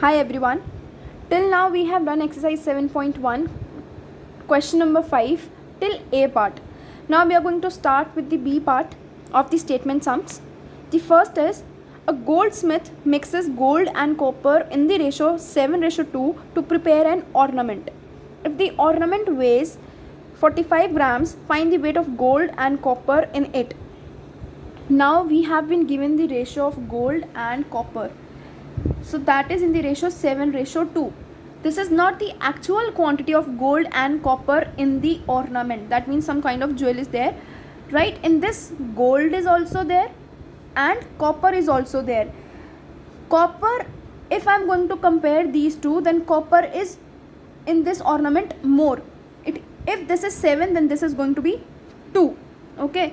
Hi everyone. Till now we have done exercise 7.1, question number 5 till A part. Now we are going to start with the B part of the statement sums. The first is, a goldsmith mixes gold and copper in the ratio 7:2 to prepare an ornament. If the ornament weighs 45 grams, find the weight of gold and copper in it. Now we have been given the ratio of gold and copper. So that is in the ratio 7:2. This is not the actual quantity of gold and copper in the ornament. That means some kind of jewel is there, right? In this, gold is also there and copper is also there. Copper, if I am going to compare these two, then copper is in this ornament more. If this is 7, then this is going to be 2. Okay.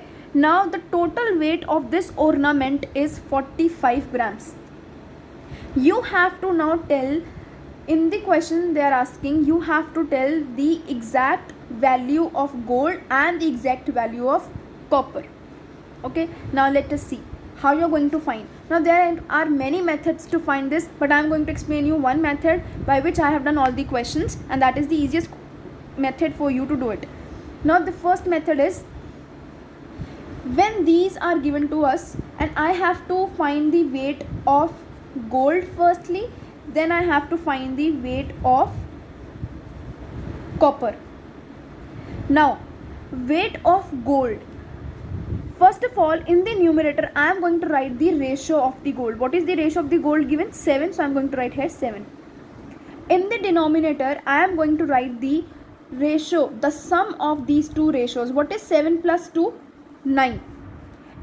Now the total weight of this ornament is 45 grams. You have to now tell, in the question they are asking, you have to tell the exact value of gold and the exact value of copper. Okay, now let us see how you are going to find. Now there are many methods to find this, but I am going to explain you one method by which I have done all the questions, and that is the easiest method for you to do it. Now the first method is, when these are given to us and I have to find the weight of gold firstly, then I have to find the weight of copper. Now weight of gold, first of all, in the numerator I am going to write the ratio of the gold. What is the ratio of the gold given? 7. So I am going to write here 7. In the denominator I am going to write the ratio, the sum of these two ratios. What is 7 plus 2? 9.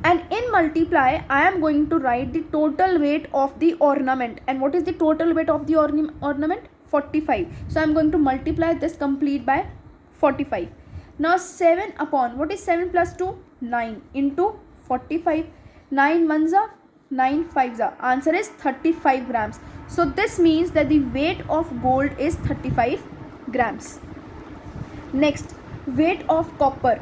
And in multiply I am going to write the total weight of the ornament. And what is the total weight of the ornament? 45. So I am going to multiply this complete by 45. Now 7 upon, what is 7 plus 2? 9 into 45. 9 ones are 9 fives are. Answer is 35 grams. So this means that the weight of gold is 35 grams. Next, weight of copper.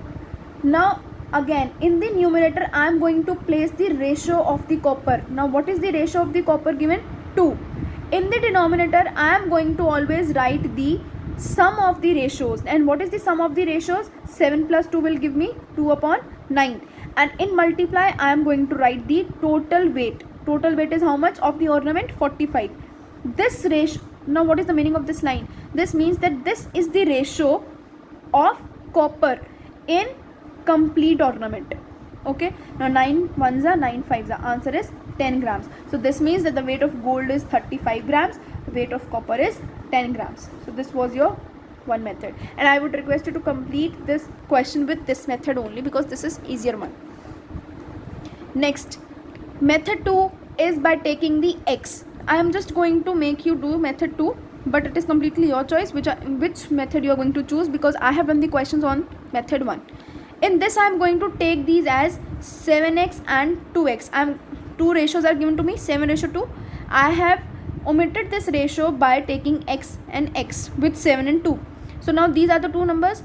Now again, in the numerator I am going to place the ratio of the copper. Now what is the ratio of the copper given? 2. In the denominator I am going to always write the sum of the ratios. And what is the sum of the ratios? 7 plus 2 will give me 2 upon 9. And in multiply I am going to write the total weight. Total weight is how much of the ornament? 45. This ratio, now what is the meaning of this line? This means that this is the ratio of copper in complete ornament. Okay, now 9 ones are 9 fives are. Answer is 10 grams. So this means that the weight of gold is 35 grams, the weight of copper is 10 grams. So this was your one method, and I would request you to complete this question with this method only, because this is easier one. Next, method 2 is by taking the x. I am just going to make you do method 2, but it is completely your choice which method you are going to choose, because I have done the questions on method 1. In this I am going to take these as 7x and 2x. Two ratios are given to me, 7:2. I have omitted this ratio by taking x and x with 7 and 2. So now these are the two numbers.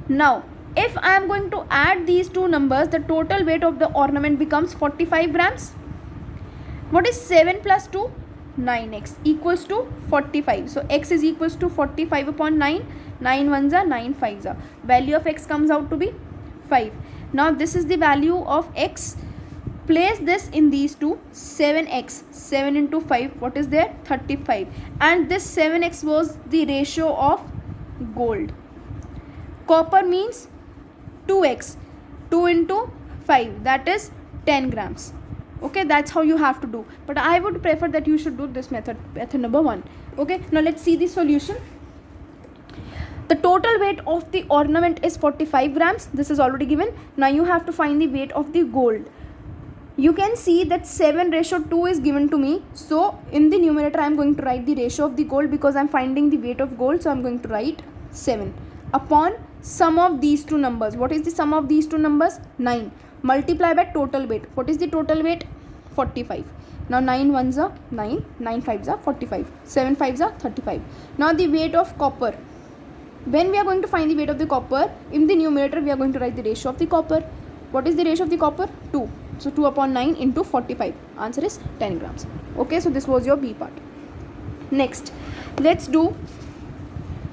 Now if I am going to add these two numbers, the total weight of the ornament becomes 45 grams. What is 7 plus 2? 9x equals to 45. So x is equals to 45 upon 9. 9 ones are 9 fives are. Value of x comes out to be 5. Now this is the value of x. Place this in these two. 7x, 7 into 5, what is there? 35. And this 7x was the ratio of gold. Copper means 2x, 2 into 5, that is 10 grams. Okay, that's how you have to do, but I would prefer that you should do this method number 1. Okay, now let's see the solution. The total weight of the ornament is 45 grams. This is already given. Now you have to find the weight of the gold. You can see that 7:2 is given to me. So in the numerator I am going to write the ratio of the gold, because I am finding the weight of gold. So I am going to write 7 upon sum of these two numbers. What is the sum of these two numbers? 9. Multiply by total weight. What is the total weight? 45. Now 9 ones are 9, 9 fives are 45, 7 fives are 35. Now the weight of copper. When we are going to find the weight of the copper, in the numerator we are going to write the ratio of the copper. What is the ratio of the copper? 2. So 2 upon 9 into 45. Answer is 10 grams. Okay, so this was your B part. Next, let's do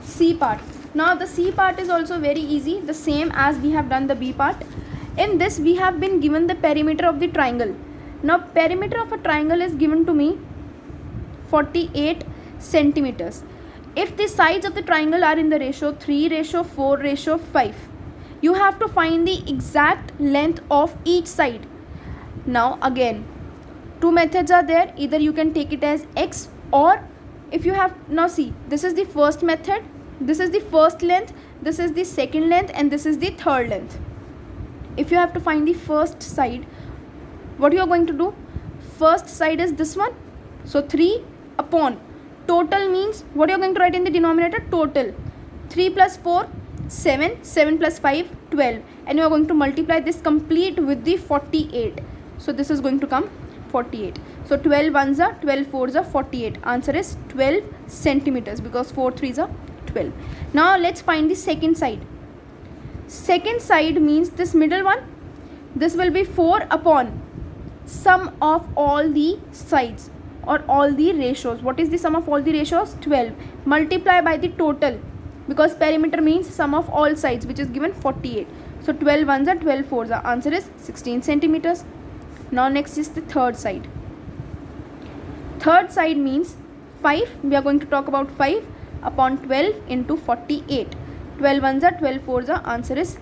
C part. Now the C part is also very easy, the same as we have done the B part. In this we have been given the perimeter of the triangle. Now perimeter of a triangle is given to me 48 centimeters. If the sides of the triangle are in the ratio 3:4:5, you have to find the exact length of each side. Now again, two methods are there. Either you can take it as x, or if you have, now see, this is the first method, this is the first length, this is the second length, and this is the third length. If you have to find the first side, what you are going to do? First side is this one, so 3 upon total means what you are going to write in the denominator? Total. 3 plus 4 7, 7 plus 5 12, and you are going to multiply this complete with the 48. So this is going to come 48. So 12 ones are 12 fours are 48. Answer is 12 centimeters, because 4 threes are 12. Now let's find the second side. Second side means this middle one. This will be 4 upon sum of all the sides or all the ratios. What is the sum of all the ratios? 12. Multiply by the total, because perimeter means sum of all sides, which is given 48. So 12 ones are 12 fours are. Answer is 16 centimeters. Now next is the third side. Third side means 5. We are going to talk about 5 upon 12 into 48. 12 ones are 12 fours are. Answer is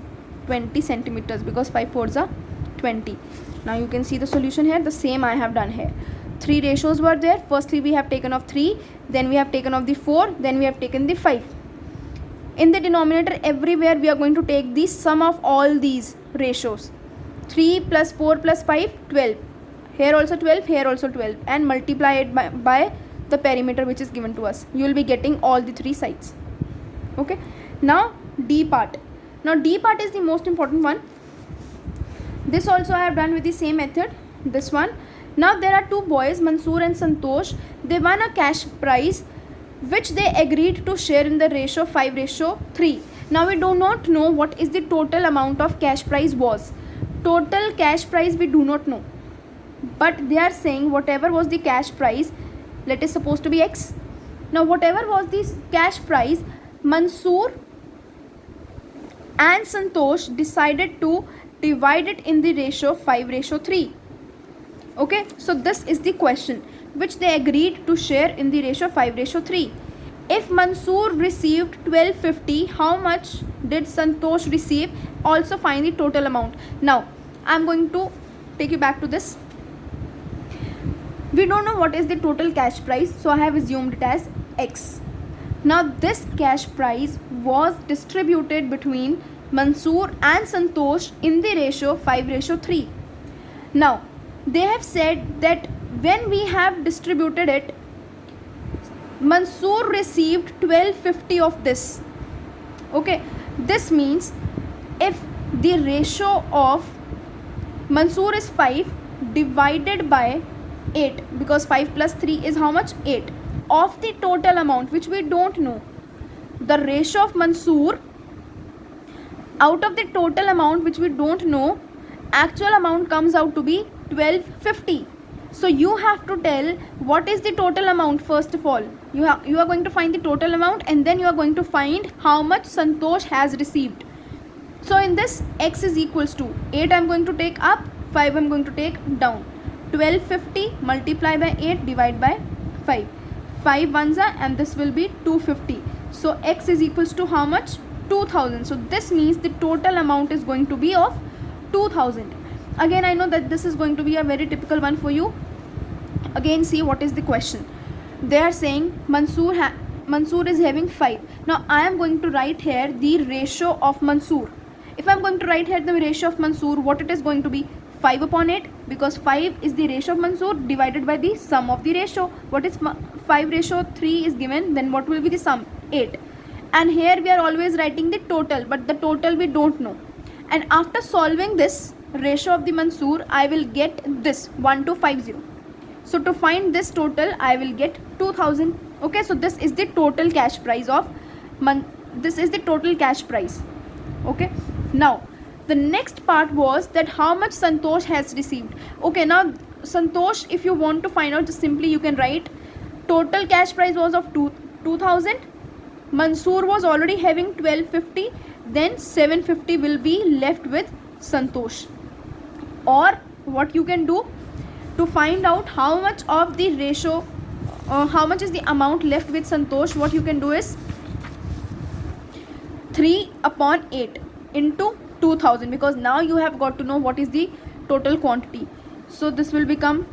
20 centimeters, because 5 fours are 20. Now you can see the solution here. The same I have done here. 3 ratios were there. Firstly we have taken off 3, then we have taken off the 4, then we have taken the 5. In the denominator, everywhere we are going to take the sum of all these ratios. 3 plus 4 plus 5, 12. Here also 12, here also 12, and multiply it by the perimeter which is given to us. You will be getting all the 3 sides. Okay. Now D part. Now D part is the most important one. This also I have done with the same method. This one. Now there are two boys, Mansoor and Santosh. They won a cash prize which they agreed to share in the ratio 5:3. Now we do not know what is the total amount of cash prize was. Total cash prize we do not know, but they are saying whatever was the cash prize, let is supposed to be x. Now whatever was this cash prize, Mansoor and Santosh decided to divide it in the ratio 5:3. Okay, so this is the question which they agreed to share in the ratio 5:3. If Mansoor received 1250, how much did Santosh receive? Also find the total amount. Now I am going to take you back to this. We don't know what is the total cash prize, so I have assumed it as x. Now this cash prize was distributed between Mansoor and Santosh in the ratio 5:3. Now they have said that when we have distributed it, Mansoor received 1250 of this. Okay, this means if the ratio of Mansoor is 5 divided by 8, because 5 plus 3 is how much? 8. Of the total amount which we don't know, the ratio of Mansoor out of the total amount which we don't know, actual amount comes out to be 1250. So you have to tell what is the total amount. First of all, you are going to find the total amount, and then you are going to find how much Santosh has received. So in this, x is equals to 8 I am going to take up, 5 I am going to take down. 1250 multiply by 8 divide by 5. 5 ones are, and this will be 250. So x is equals to how much? 2000. So this means the total amount is going to be of 2000. Again, I know that this is going to be a very typical one for you. Again, see what is the question. They are saying Mansoor is having 5. Now I am going to write here the ratio of Mansoor. If I am going to write here the ratio of Mansoor, what it is going to be? 5 upon 8, because 5 is the ratio of Mansoor divided by the sum of the ratio. What is 5:3 is given, then what will be the sum? 8. And here we are always writing the total, but the total we don't know. And after solving this ratio of the Mansoor, I will get this 1250. So to find this total, I will get 2000. Okay, so this is the total cash price of this is the total cash price. Okay, now the next part was that how much Santosh has received. Okay, now Santosh, if you want to find out, just simply you can write total cash price was of 2000. Mansoor was already having 1250, then 750 will be left with Santosh. Or what you can do to find out how much of the ratio, how much is the amount left with Santosh, what you can do is 3/8 into 2000, because now you have got to know what is the total quantity. So this will become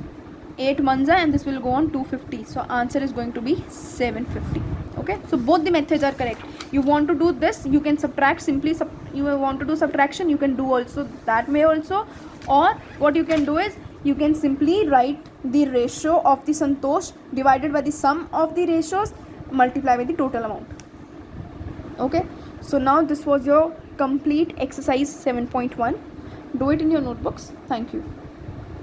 8 manza and this will go on 250. So answer is going to be 750. Okay, so both the methods are correct. You want to do this, you can subtract simply. You want to do subtraction, you can do also that way also. Or what you can do is you can simply write the ratio of the Santosh divided by the sum of the ratios, multiply by the total amount. Okay, so now this was your complete exercise 7.1. Do it in your notebooks. Thank you.